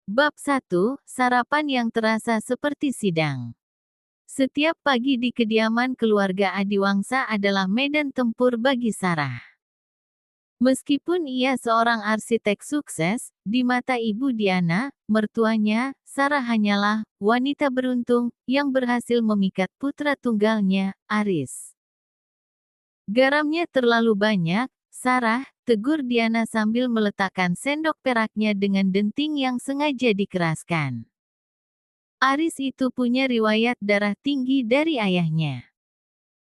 Bab 1, Sarapan yang terasa seperti sidang. Setiap pagi di kediaman keluarga Adiwangsa adalah medan tempur bagi Sarah. Meskipun ia seorang arsitek sukses, di mata ibu Diana, mertuanya, Sarah hanyalah wanita beruntung yang berhasil memikat putra tunggalnya, Aris. Garamnya terlalu banyak, Sarah, tegur Diana sambil meletakkan sendok peraknya dengan denting yang sengaja dikeraskan. Aris itu punya riwayat darah tinggi dari ayahnya.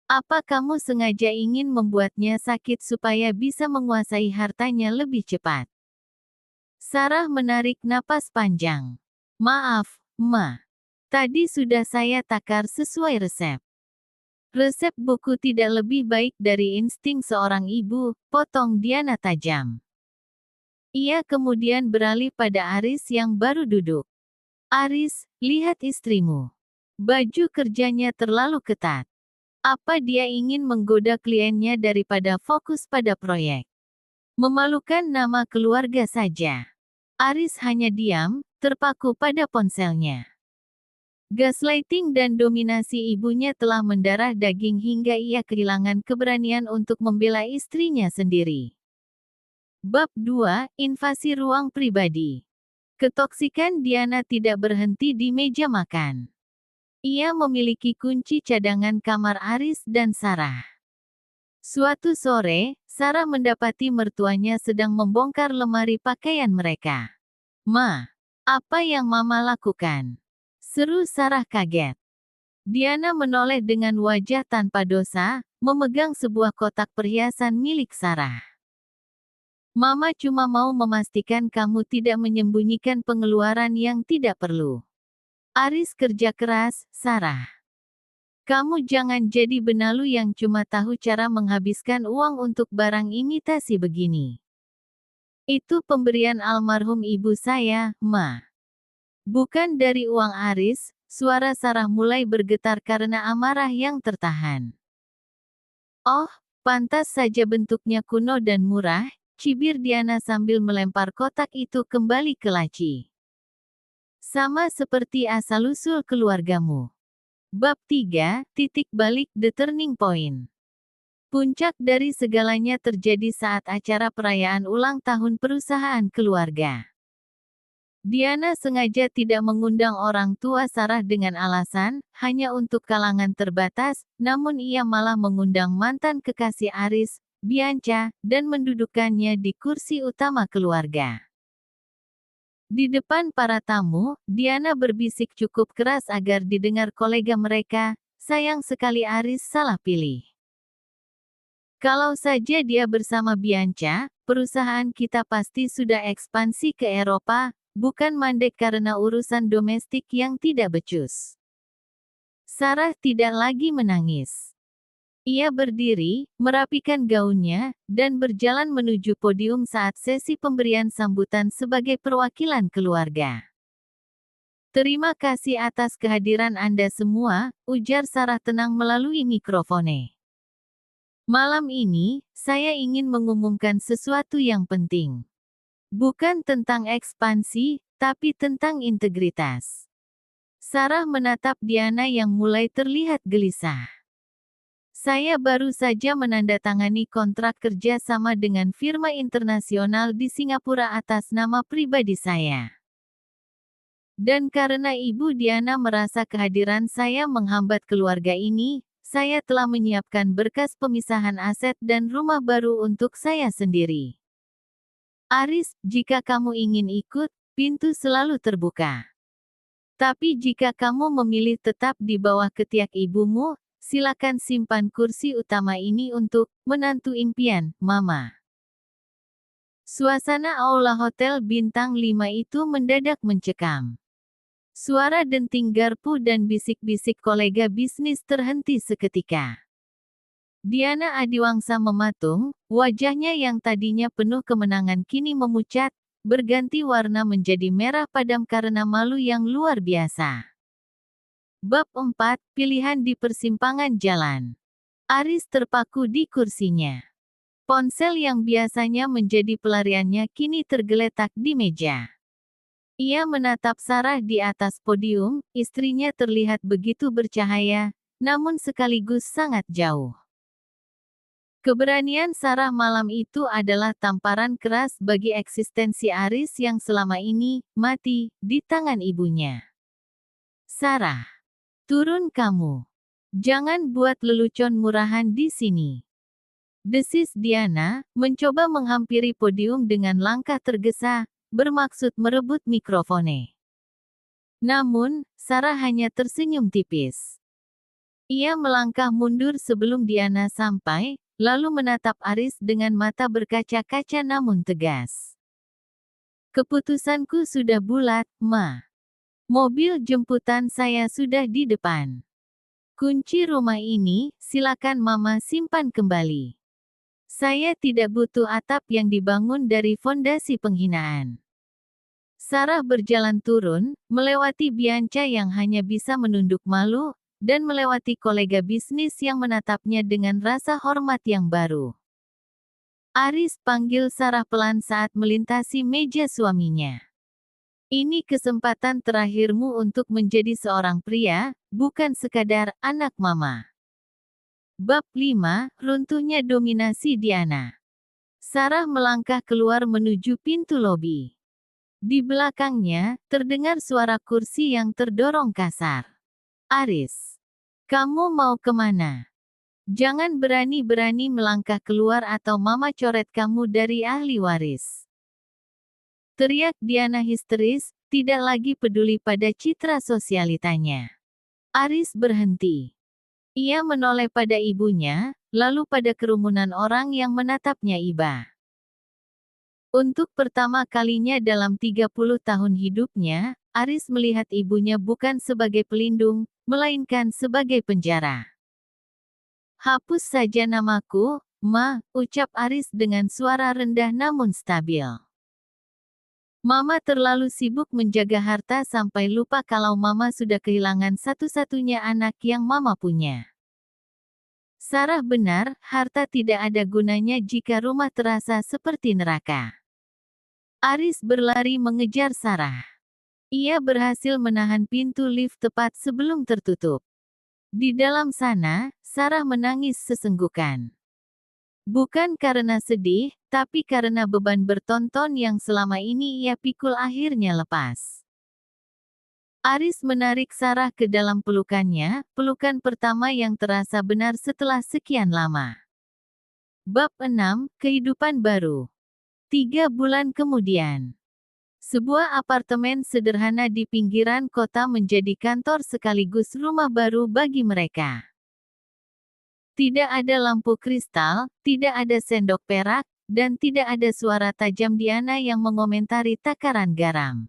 Apa kamu sengaja ingin membuatnya sakit supaya bisa menguasai hartanya lebih cepat? Sarah menarik napas panjang. Maaf, Ma. Tadi sudah saya takar sesuai resep. Resep buku tidak lebih baik dari insting seorang ibu, potong Diana tajam. Ia kemudian beralih pada Aris yang baru duduk. Aris, lihat istrimu. Baju kerjanya terlalu ketat. Apa dia ingin menggoda kliennya daripada fokus pada proyek? Memalukan nama keluarga saja. Aris hanya diam, terpaku pada ponselnya. Gaslighting dan dominasi ibunya telah mendarah daging hingga ia kehilangan keberanian untuk membela istrinya sendiri. Bab 2, Invasi Ruang Pribadi. Ketoksikan Diana tidak berhenti di meja makan. Ia memiliki kunci cadangan kamar Aris dan Sarah. Suatu sore, Sarah mendapati mertuanya sedang membongkar lemari pakaian mereka. Ma, apa yang Mama lakukan? Seru Sarah kaget. Diana menoleh dengan wajah tanpa dosa, memegang sebuah kotak perhiasan milik Sarah. Mama cuma mau memastikan kamu tidak menyembunyikan pengeluaran yang tidak perlu. Aris kerja keras, Sarah. Kamu jangan jadi benalu yang cuma tahu cara menghabiskan uang untuk barang imitasi begini. Itu pemberian almarhum ibu saya, Ma. Bukan dari uang Aris, suara Sarah mulai bergetar karena amarah yang tertahan. Oh, pantas saja bentuknya kuno dan murah, cibir Diana sambil melempar kotak itu kembali ke laci. Sama seperti asal-usul keluargamu. Bab 3, Titik Balik The Turning Point. Puncak dari segalanya terjadi saat acara perayaan ulang tahun perusahaan keluarga. Diana sengaja tidak mengundang orang tua Sarah dengan alasan, hanya untuk kalangan terbatas, namun ia malah mengundang mantan kekasih Aris, Bianca, dan mendudukkannya di kursi utama keluarga. Di depan para tamu, Diana berbisik cukup keras agar didengar kolega mereka, sayang sekali Aris salah pilih. Kalau saja dia bersama Bianca, perusahaan kita pasti sudah ekspansi ke Eropa, bukan mandek karena urusan domestik yang tidak becus. Sarah tidak lagi menangis. Ia berdiri, merapikan gaunnya, dan berjalan menuju podium saat sesi pemberian sambutan sebagai perwakilan keluarga. Terima kasih atas kehadiran Anda semua, ujar Sarah tenang melalui mikrofone. Malam ini, saya ingin mengumumkan sesuatu yang penting. Bukan tentang ekspansi, tapi tentang integritas. Sarah menatap Diana yang mulai terlihat gelisah. Saya baru saja menandatangani kontrak kerja sama dengan firma internasional di Singapura atas nama pribadi saya. Dan karena Ibu Diana merasa kehadiran saya menghambat keluarga ini, saya telah menyiapkan berkas pemisahan aset dan rumah baru untuk saya sendiri. Aris, jika kamu ingin ikut, pintu selalu terbuka. Tapi jika kamu memilih tetap di bawah ketiak ibumu, silakan simpan kursi utama ini untuk menantu impian, Mama. Suasana aula hotel bintang 5 itu mendadak mencekam. Suara denting garpu dan bisik-bisik kolega bisnis terhenti seketika. Diana Adiwangsa mematung, wajahnya yang tadinya penuh kemenangan kini memucat, berganti warna menjadi merah padam karena malu yang luar biasa. Bab 4, Pilihan di Persimpangan Jalan. Aris terpaku di kursinya. Ponsel yang biasanya menjadi pelariannya kini tergeletak di meja. Ia menatap Sarah di atas podium, istrinya terlihat begitu bercahaya, namun sekaligus sangat jauh. Keberanian Sarah malam itu adalah tamparan keras bagi eksistensi Aris yang selama ini mati di tangan ibunya. Sarah, turun kamu. Jangan buat lelucon murahan di sini. Desis Diana, mencoba menghampiri podium dengan langkah tergesa, bermaksud merebut mikrofone. Namun, Sarah hanya tersenyum tipis. Ia melangkah mundur sebelum Diana sampai, lalu menatap Aris dengan mata berkaca-kaca namun tegas. Keputusanku sudah bulat, Ma. Mobil jemputan saya sudah di depan. Kunci rumah ini, silakan Mama simpan kembali. Saya tidak butuh atap yang dibangun dari fondasi penghinaan. Sarah berjalan turun, melewati Bianca yang hanya bisa menunduk malu, dan melewati kolega bisnis yang menatapnya dengan rasa hormat yang baru. Aris panggil Sarah pelan saat melintasi meja suaminya. Ini kesempatan terakhirmu untuk menjadi seorang pria, bukan sekadar anak mama. Bab 5, Runtuhnya Dominasi Diana. Sarah melangkah keluar menuju pintu lobi. Di belakangnya, terdengar suara kursi yang terdorong kasar. Aris, kamu mau kemana? Jangan berani-berani melangkah keluar atau mama coret kamu dari ahli waris. Teriak Diana histeris, tidak lagi peduli pada citra sosialitanya. Aris berhenti. Ia menoleh pada ibunya, lalu pada kerumunan orang yang menatapnya iba. Untuk pertama kalinya dalam 30 tahun hidupnya, Aris melihat ibunya bukan sebagai pelindung, melainkan sebagai penjara. Hapus saja namaku, Ma, ucap Aris dengan suara rendah namun stabil. Mama terlalu sibuk menjaga harta sampai lupa kalau Mama sudah kehilangan satu-satunya anak yang Mama punya. Sarah benar, harta tidak ada gunanya jika rumah terasa seperti neraka. Aris berlari mengejar Sarah. Ia berhasil menahan pintu lift tepat sebelum tertutup. Di dalam sana, Sarah menangis sesenggukan. Bukan karena sedih, tapi karena beban bertonton yang selama ini ia pikul akhirnya lepas. Aris menarik Sarah ke dalam pelukannya, pelukan pertama yang terasa benar setelah sekian lama. Bab 6, Kehidupan Baru. 3 bulan kemudian. Sebuah apartemen sederhana di pinggiran kota menjadi kantor sekaligus rumah baru bagi mereka. Tidak ada lampu kristal, tidak ada sendok perak, dan tidak ada suara tajam Diana yang mengomentari takaran garam.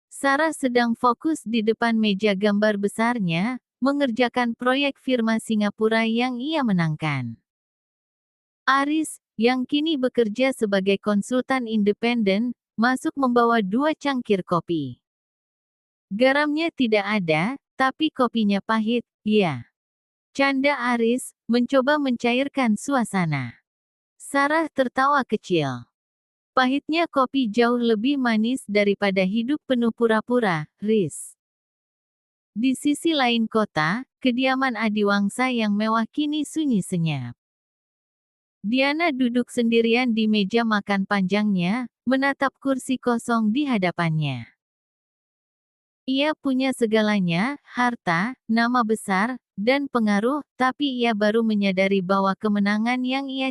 Sarah sedang fokus di depan meja gambar besarnya, mengerjakan proyek firma Singapura yang ia menangkan. Aris, yang kini bekerja sebagai konsultan independen, masuk membawa 2 cangkir kopi. Garamnya tidak ada, tapi kopinya pahit, ya. Canda Aris, mencoba mencairkan suasana. Sarah tertawa kecil. Pahitnya kopi jauh lebih manis daripada hidup penuh pura-pura, Riz. Di sisi lain kota, kediaman Adiwangsa yang mewah kini sunyi senyap. Diana duduk sendirian di meja makan panjangnya, menatap kursi kosong di hadapannya. Ia punya segalanya, harta, nama besar, dan pengaruh, tapi ia baru menyadari bahwa kemenangan yang ia